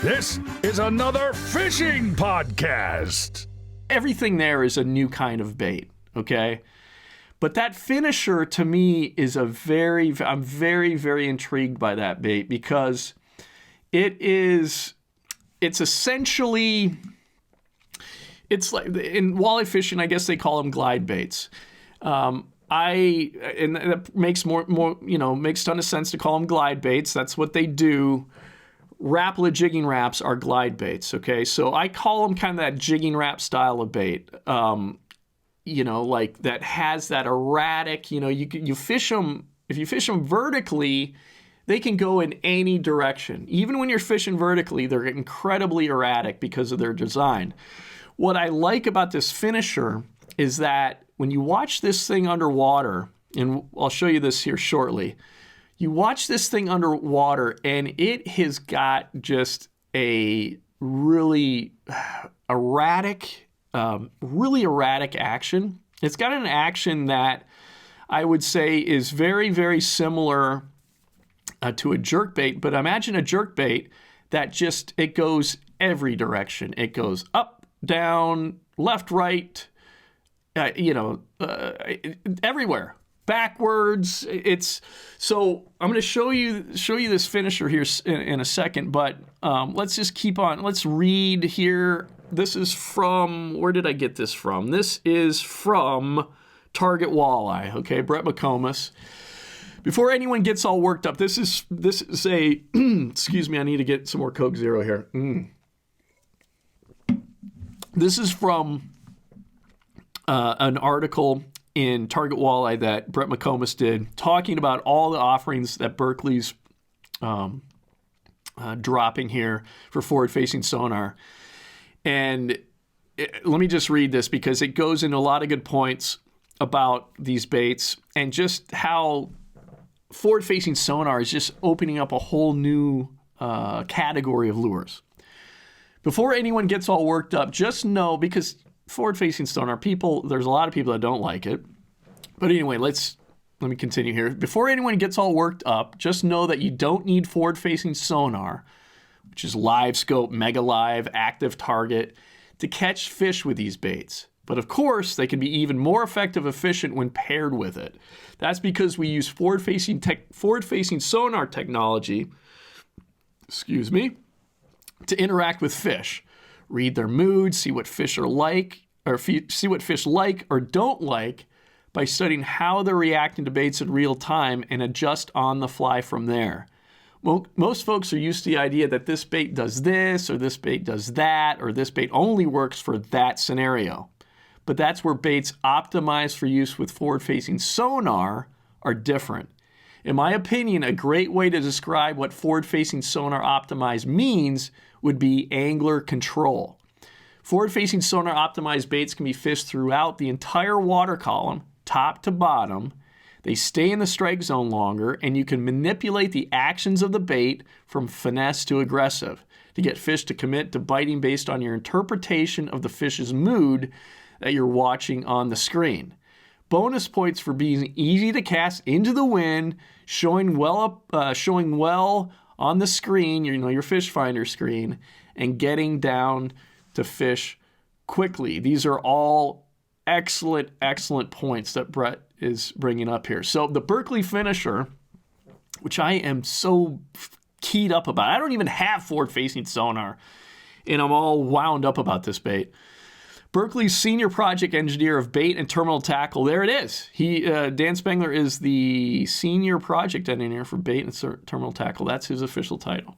This is another fishing podcast. Everything there is a new kind of bait, okay? But that finisher to me is I'm very, very intrigued by that bait because it's essentially, it's like in walleye fishing, I guess they call them glide baits. And that makes makes a ton of sense to call them glide baits. That's what they do. Rapala jigging wraps are glide baits, okay? So I call them kind of that jigging wrap style of bait, like that has that erratic, you fish them, if you fish them vertically, they can go in any direction. Even when you're fishing vertically, they're incredibly erratic because of their design. What I like about this finisher is that when you watch this thing underwater, and I'll show you this here shortly, you watch this thing underwater and it has got just a really erratic action. It's got an action that I would say is very, very similar to a jerkbait, but imagine a jerkbait that it goes every direction. It goes up, down, left, right, everywhere. Backwards. So I'm going to show you this finisher here in a second, but let's just keep on. Let's read here. This is from, where did I get this from? This is from Target Walleye, okay, Brett McComas. Before anyone gets all worked up, this is a, excuse me, I need to get some more Coke Zero here. This is from an article in Target Walleye that Brett McComas did, talking about all the offerings that Berkley's dropping here for forward-facing sonar. And let me just read this because it goes into a lot of good points about these baits and just how forward-facing sonar is just opening up a whole new category of lures. Before anyone gets all worked up, just know, because forward-facing sonar, there's a lot of people that don't like it. But anyway, let me continue here. Before anyone gets all worked up, just know that you don't need forward-facing sonar, which is live scope, mega live, active target, to catch fish with these baits. But of course, they can be even more effective, efficient when paired with it. That's because we use forward-facing sonar technology, to interact with fish. Read their mood, see what fish are like, or see what fish like or don't like by studying how they're reacting to baits in real time and adjust on the fly from there. Most folks are used to the idea that this bait does this, or this bait does that, or this bait only works for that scenario. But that's where baits optimized for use with forward-facing sonar are different. In my opinion, a great way to describe what forward-facing sonar optimized means would be angler control. Forward-facing sonar optimized baits can be fished throughout the entire water column, top to bottom. They stay in the strike zone longer, and you can manipulate the actions of the bait from finesse to aggressive to get fish to commit to biting based on your interpretation of the fish's mood that you're watching on the screen. Bonus points for being easy to cast into the wind, showing well on the screen, your fish finder screen, and getting down to fish quickly. These are all excellent points that Brett is bringing up here. So the Berkley Finisher, which I am so keyed up about. I don't even have forward-facing sonar, and I'm all wound up about this bait. Berkley's senior project engineer of bait and terminal tackle. There it is. Dan Spengler is the senior project engineer for bait and terminal tackle. That's his official title.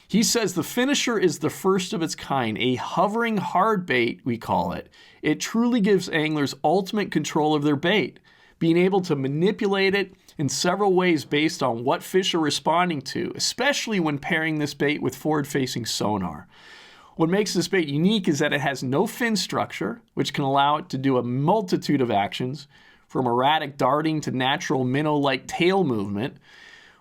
He says the Finisher is the first of its kind, a hovering hard bait, we call it. It truly gives anglers ultimate control of their bait, being able to manipulate it in several ways based on what fish are responding to, especially when pairing this bait with forward-facing sonar. What makes this bait unique is that it has no fin structure, which can allow it to do a multitude of actions, from erratic darting to natural minnow-like tail movement.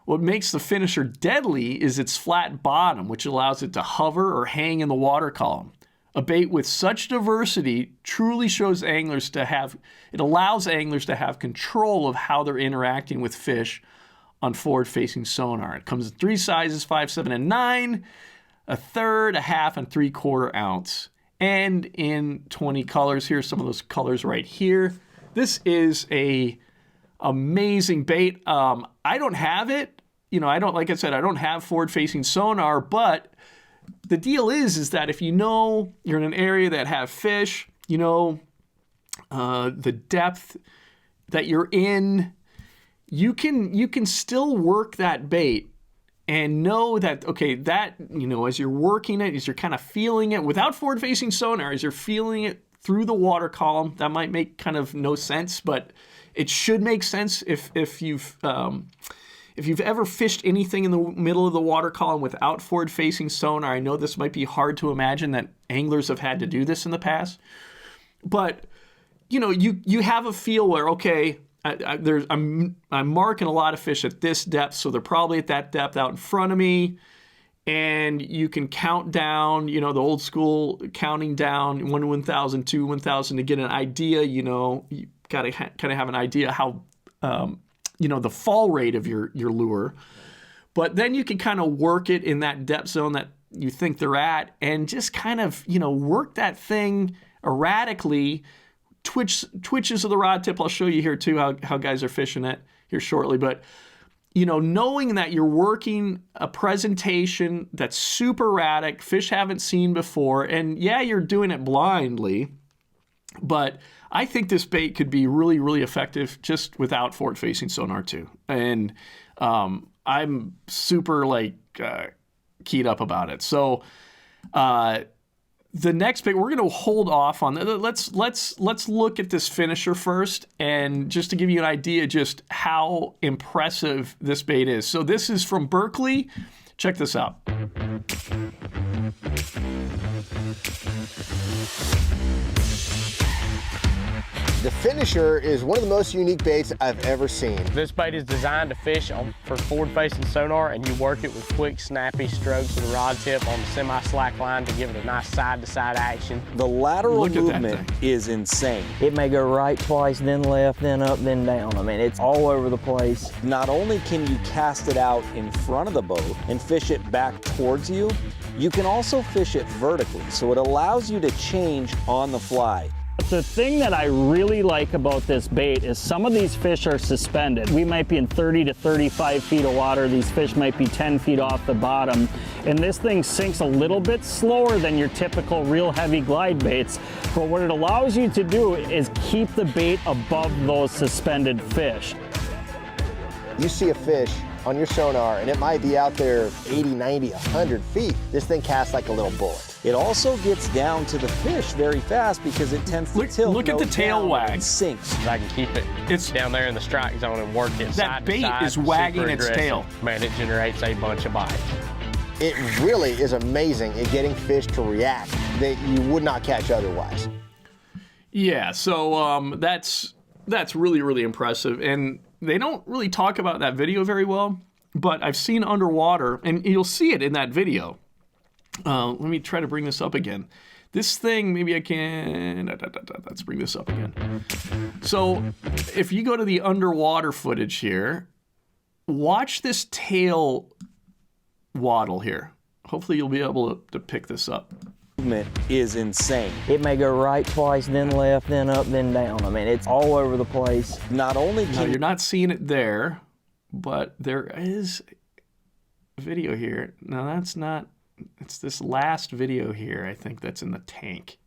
What makes the Finisher deadly is its flat bottom, which allows it to hover or hang in the water column. A bait with such diversity truly allows anglers to have control of how they're interacting with fish on forward-facing sonar. It comes in 3 sizes, 5, 7, and 9. 1/3, 1/2, and 3/4 ounce. And in 20 colors. Here's some of those colors right here. This is a amazing bait. I don't have it. Like I said, I don't have forward-facing sonar, but the deal is that if you know you're in an area that have fish, the depth that you're in, you can still work that bait and know that, okay, that, as you're working it, as you're kind of feeling it without forward-facing sonar, as you're feeling it through the water column, that might make kind of no sense, but it should make sense if you've ever fished anything in the middle of the water column without forward-facing sonar. I know this might be hard to imagine that anglers have had to do this in the past, but you have a feel where, okay, I'm marking a lot of fish at this depth, so they're probably at that depth out in front of me, and you can count down, the old school counting down 1,000, 2, 1,000 to get an idea. You got to kind of have an idea how the fall rate of your lure, but then you can kind of work it in that depth zone that you think they're at, and just kind of work that thing erratically. Twitches of the rod tip. I'll show you here too how guys are fishing it here shortly. But knowing that you're working a presentation that's super erratic, fish haven't seen before, and yeah, you're doing it blindly, but I think this bait could be really, really effective just without forward-facing sonar too. And I'm super keyed up about it. So the next bait, we're going to hold off on. Let's look at this finisher first, and just to give you an idea just how impressive this bait is. So this is from Berkley. Check this out. The Finisher is one of the most unique baits I've ever seen. This bait is designed to fish for forward-facing sonar, and you work it with quick, snappy strokes with a rod tip on the semi-slack line to give it a nice side-to-side action. The lateral movement is insane. It may go right twice, then left, then up, then down. I mean, it's all over the place. Not only can you cast it out in front of the boat and fish it back towards you, you can also fish it vertically, so it allows you to change on the fly. The thing that I really like about this bait is some of these fish are suspended. We might be in 30 to 35 feet of water. These fish might be 10 feet off the bottom. And this thing sinks a little bit slower than your typical real heavy glide baits. But what it allows you to do is keep the bait above those suspended fish. You see a fish on your sonar and it might be out there 80, 90, 100 feet. This thing casts like a little bullet. It also gets down to the fish very fast because it tends to tilt. Look at the tail wag. And sinks. I can keep it down there in the strike zone and work it side to side. That bait is wagging its tail. Man, it generates a bunch of bites. It really is amazing at getting fish to react that you would not catch otherwise. Yeah, so that's really, really impressive. And they don't really talk about that video very well, but I've seen underwater, and you'll see it in that video. Let me try to bring this up again. This thing, maybe I can, let's bring this up again. So if you go to the underwater footage here, watch this tail waddle here. Hopefully you'll be able to pick this up. Movement is insane. It may go right twice, then left, then up, then down. I mean, it's all over the place. Not only Now, you're not seeing it there, but there is a video here. Now that's not, it's this last video here, I think, that's in the tank.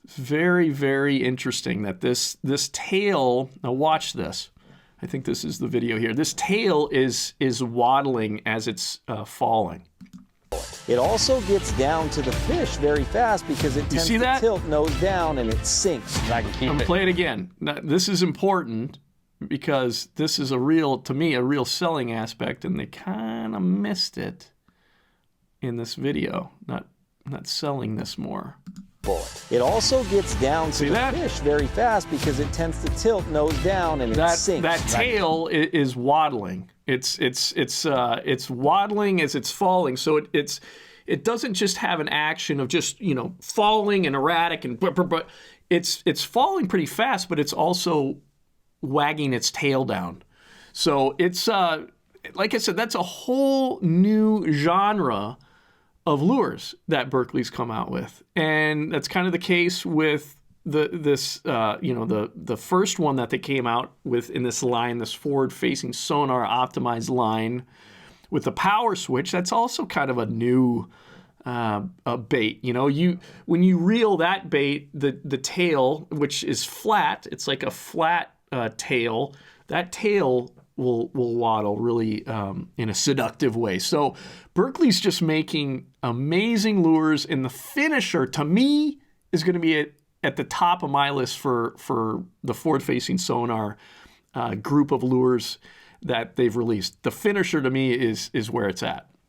It's very, very interesting that this tail, now watch this. I think this is the video here. This tail is waddling as it's falling. It also gets down to the fish very fast because it tends to tilt nose down and it sinks. I can keep I'm it. play it again. Now, this is important because this is to me, a real selling aspect, and they kind of missed it in this video. Not selling this more. It also gets down to the fish very fast because it tends to tilt nose down and it sinks. That tail is waddling. It's waddling as it's falling. So it doesn't just have an action of just falling and erratic and but it's falling pretty fast, but it's also wagging its tail down. So it's like I said, that's a whole new genre of lures that Berkley's come out with. And that's kind of the case with the first one that they came out with in this line, this forward-facing Sonar optimized line with the power switch. That's also kind of a new a bait. When you reel that bait, the tail, which is flat, it's like a flat tail, that tail will waddle really in a seductive way. So Berkley's just making amazing lures, and the Finisher, to me, is going to be at the top of my list for the forward-facing Sonar group of lures that they've released. The Finisher, to me, is where it's at.